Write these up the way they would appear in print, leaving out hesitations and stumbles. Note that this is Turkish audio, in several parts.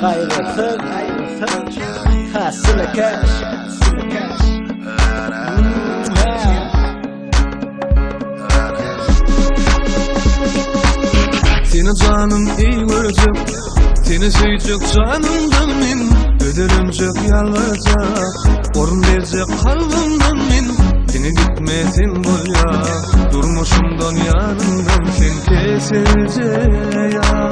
Hayırlısın, hasılı cash. Seni canım iyi görecek, seni sevecek canımdan men. Ödülümcek yalvaracak, orun verecek kalbimden men. Seni gitmesin bol ya, durmuşumdan yanımdan sen kesilecek ya.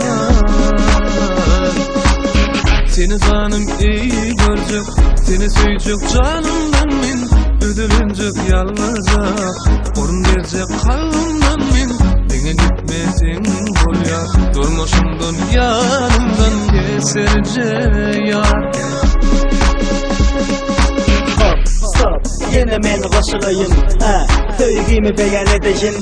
Seni canım iyi görecek, seni sevecek canımdan men. Ödülüncek yalvaracak, orun verecek kalbimden men. Seni gitmesin bol ya, durmuşumdan yanımdan kesilecek ya. Yine men koşulayım, sevgimi beyan edeyim.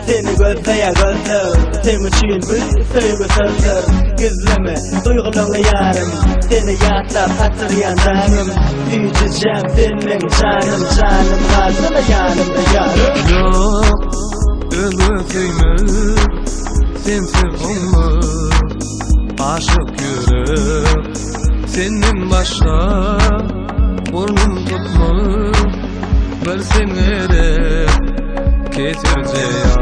Seni gözleye gözler, sen için bir sevgi sözler. Gizleme duygularını yarım, seni yatlar hatırlayan canım. Büyüteceğim senin canım, canım hazırla yanımda yarım. Yok, öldürteyim, sensiz olmaz. Aşık yürek, senin başka burnum tutmuş. Versen gerek, getirce ya.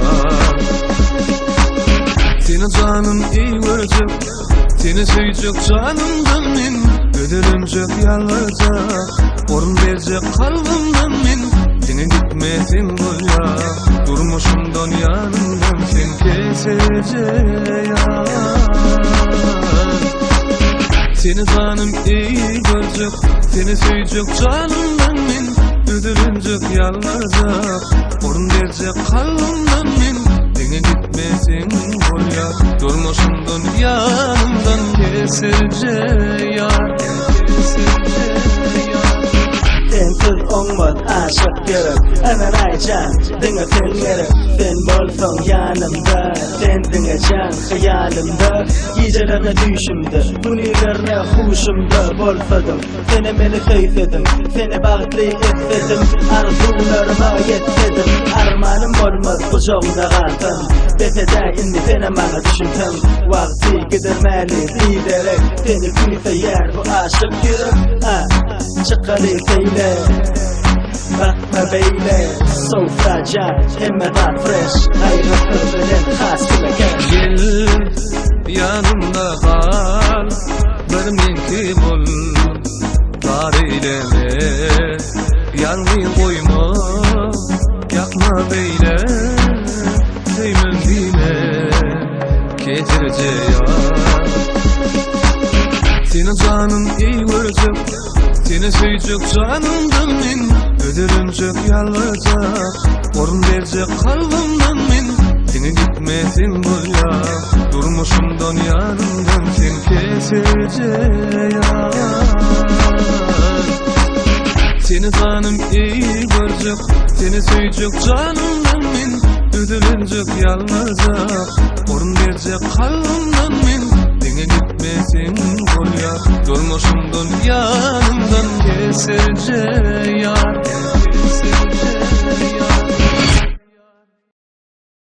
Seni canım iyi görecek, seni sevecek canımdan men. Ödülümcek yalvaracak, orun verecek kalbimden men. Seni gitmesin bol ya, durmuşumdan yanımdan sen kesilecek ya. Seni canım iyi görecek, seni sevecek canımdan men. Ödülüncek yalvaracak, orun verecek kalbimden men. Seni gitmesin bol ya, durmuşumdan yanımdan kesilecek ya. Sensiz olmaz aşık gerek, hemen aycan dinle sen gerek. Sen bolsan yanımda, sen dinleyeceksin hayalimde. Gecelerine düşümde, dünyalarına huşumda bolsadım. Seni beni sevsedim, seni bağışlı etsedim. Arzularıma yetsedim, armanım olmaz kucağımda kalsam. Betede indi seni bana düşünsem. Vakti gidermeli giderek, seni büyüse yer bu aşık gerek. Çıkarı seyle, bakma beyle. So fragile, himmedan fresh. Ayrılık ödülün hasbine cash. Gel yanımda kal, benimki bol. Dar eyleme, yanmayı koyma. Yakma beyle, sevmem dime. Getirce ya. Seni canım iyi görecek, seni sevecek canımdan men. Ödülüncek yalvaracak, orun verecek kalbimden men. Seni gitmesin bol ya, durmuşumdan yanımdan sen kesilecek ya. Seni canım iyi görecek, seni sevecek canımdan men. Ödülüncek yalvaracak, orun verecek kalbimden men. Seni gitmesin bol ya, durmuşumdan yanımdan kesilecek ya.